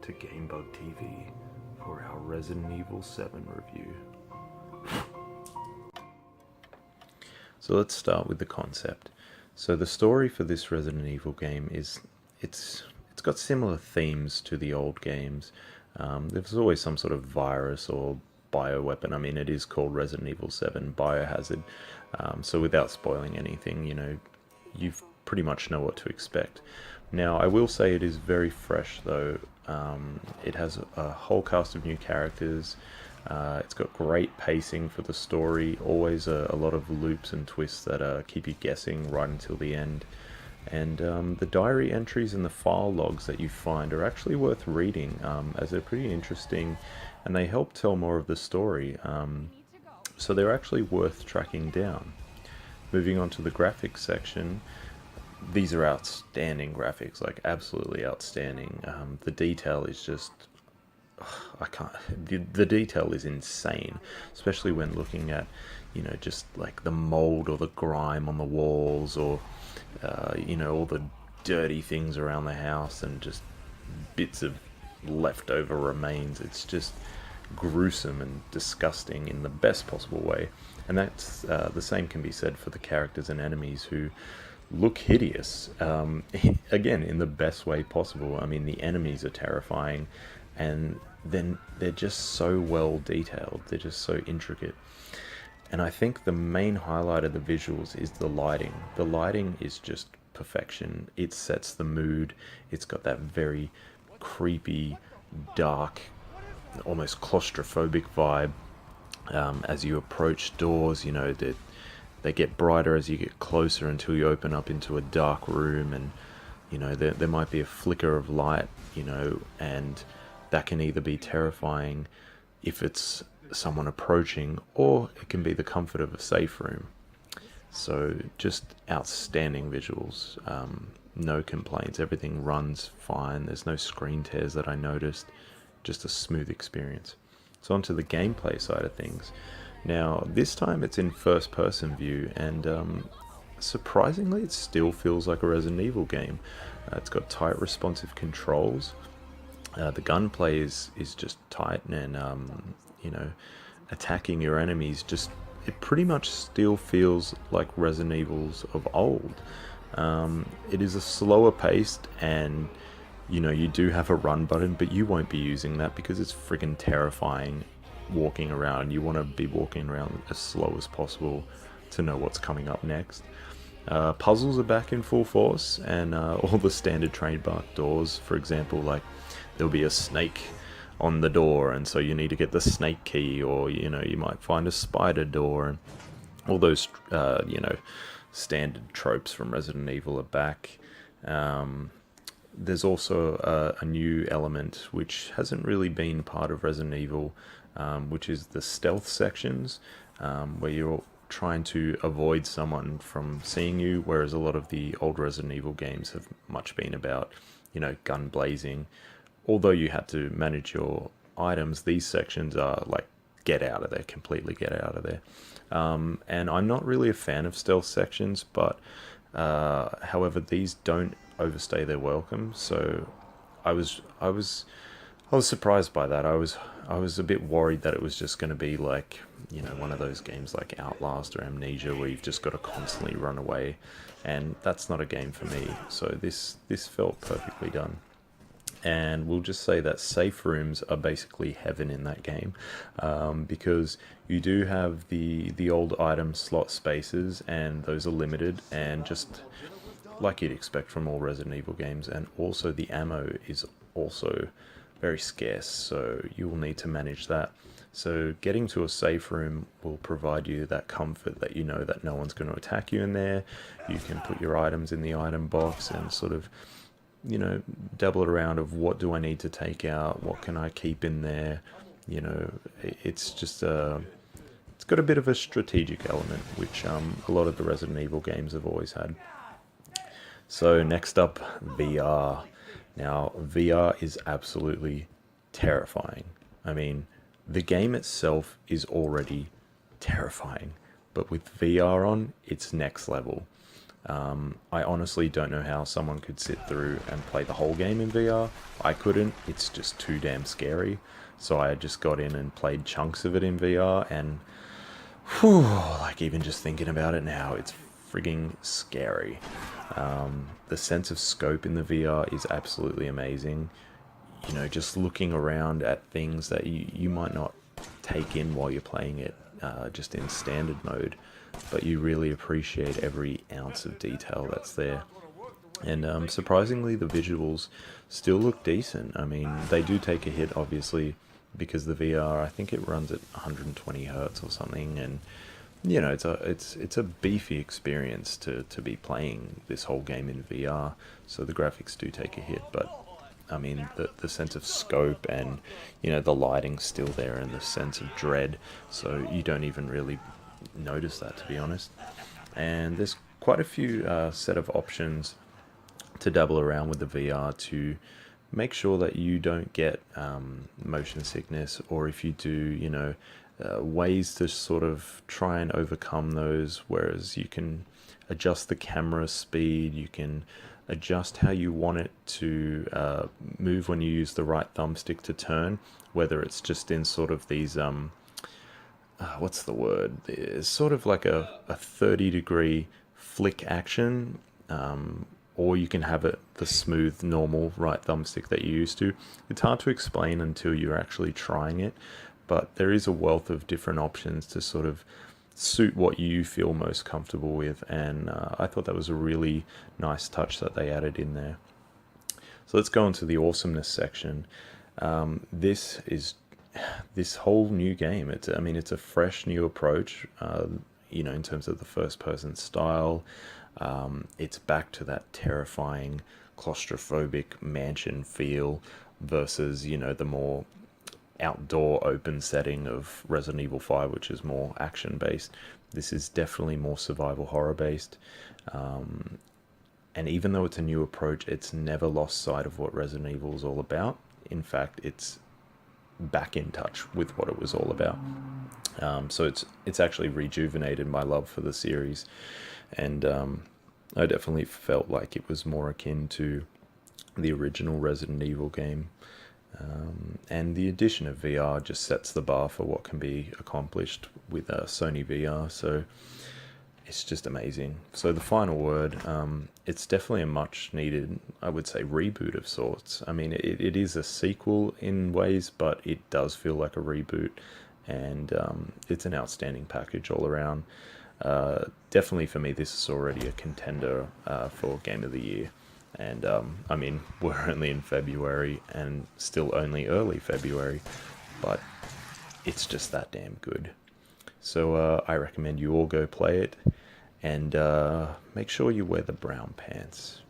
to Gamebug TV for our Resident Evil 7 review. So let's start with the concept. So the story for this Resident Evil game is, it's got similar themes to the old games. There's always some sort of virus or bioweapon. I mean, it is called Resident Evil 7 Biohazard. So without spoiling anything, you pretty much know what to expect. Now, I will say it is very fresh, though. It has a whole cast of new characters. It's got great pacing for the story, always a lot of loops and twists that keep you guessing right until the end. And the diary entries and the file logs that you find are actually worth reading, as they're pretty interesting and they help tell more of the story. So they're actually worth tracking down. Moving on to the graphics section, these are outstanding graphics, like absolutely outstanding. The detail is just, I can't, the detail is insane, especially when looking at, just like the mold or the grime on the walls, or, all the dirty things around the house and just bits of leftover remains. It's just gruesome and disgusting in the best possible way. And that's the same can be said for the characters and enemies, who look hideous, again, in the best way possible. I mean, the enemies are terrifying, and then they're just so well detailed, they're just so intricate. And I think the main highlight of the visuals is the lighting. The lighting is just perfection. It sets the mood. It's got that very creepy, dark, almost claustrophobic vibe. As you approach doors, they get brighter as you get closer until you open up into a dark room, and there might be a flicker of light, and that can either be terrifying if it's someone approaching, or it can be the comfort of a safe room. So just outstanding visuals. No complaints. Everything runs fine. There's no screen tears that I noticed. Just a smooth experience. So onto the gameplay side of things. Now, this time it's in first-person view, and surprisingly, it still feels like a Resident Evil game. It's got tight, responsive controls. The gunplay is just tight, and attacking your enemies, it pretty much still feels like Resident Evils of old. It is a slower paced, and you do have a run button, but you won't be using that because it's friggin' terrifying walking around. You want to be walking around as slow as possible to know what's coming up next. Puzzles are back in full force, and all the standard trademark doors, for example, like there'll be a snake on the door, and so you need to get the snake key, or you might find a spider door, and all those standard tropes from Resident Evil are back. There's also a new element which hasn't really been part of Resident Evil, which is the stealth sections, where you're trying to avoid someone from seeing you, whereas a lot of the old Resident Evil games have much been about, gun blazing. Although you had to manage your items, these sections are like, get out of there, completely get out of there. And I'm not really a fan of stealth sections, but however, these don't overstay their welcome. So I was surprised by that. I was a bit worried that it was just going to be like, one of those games like Outlast or Amnesia, where you've just got to constantly run away, and that's not a game for me. So this felt perfectly done. And we'll just say that safe rooms are basically heaven in that game, because you do have the old item slot spaces, and those are limited, and just like you'd expect from all Resident Evil games. And also the ammo is also very scarce, so you will need to manage that. So getting to a safe room will provide you that comfort that that no one's going to attack you in there. You can put your items in the item box and sort of dabble around of, what do I need to take out, what can I keep in there. It's just it's got a bit of a strategic element, which a lot of the Resident Evil games have always had. So next up, VR. Now, VR is absolutely terrifying. I mean, the game itself is already terrifying, but with VR on, it's next level. I honestly don't know how someone could sit through and play the whole game in VR. I couldn't. It's just too damn scary. So I just got in and played chunks of it in VR, and whew, like even just thinking about it now, it's frigging scary. The sense of scope in the VR is absolutely amazing. You know, just looking around at things that you might not take in while you're playing it just in standard mode, but you really appreciate every ounce of detail that's there. And surprisingly, the visuals still look decent. I mean, they do take a hit, obviously, because the VR, I think it runs at 120 hertz or something, and you know, it's a beefy experience to be playing this whole game in VR. So the graphics do take a hit, but I mean, the sense of scope and, you know, the lighting's still there and the sense of dread. So you don't even really notice that, to be honest. And there's quite a few set of options to dabble around with the VR to make sure that you don't get motion sickness, or if you do, you know, ways to sort of try and overcome those. Whereas you can adjust the camera speed, you can adjust how you want it to move when you use the right thumbstick to turn, whether it's just in sort of these what's the word? It's sort of like a 30-degree flick action, or you can have it the smooth, normal right thumbstick that you used to. It's hard to explain until you're actually trying it, but there is a wealth of different options to sort of suit what you feel most comfortable with, and I thought that was a really nice touch that they added in there. So let's go into the awesomeness section. This is this whole new game. I mean, it's a fresh new approach. You know, in terms of the first-person style, it's back to that terrifying, claustrophobic mansion feel versus, you know, the more outdoor open setting of Resident Evil 5, which is more action based. This is definitely more survival horror based. And even though it's a new approach, it's never lost sight of what Resident Evil is all about. In fact, it's back in touch with what it was all about. So it's actually rejuvenated my love for the series, and I definitely felt like it was more akin to the original Resident Evil game. And the addition of VR just sets the bar for what can be accomplished with Sony VR. So it's just amazing. So the final word, it's definitely a much needed, I would say, reboot of sorts. I mean, it is a sequel in ways, but it does feel like a reboot, and it's an outstanding package all around. Definitely for me, this is already a contender for Game of the Year. And I mean, we're only in February and still only early February, but it's just that damn good. So I recommend you all go play it, and make sure you wear the brown pants.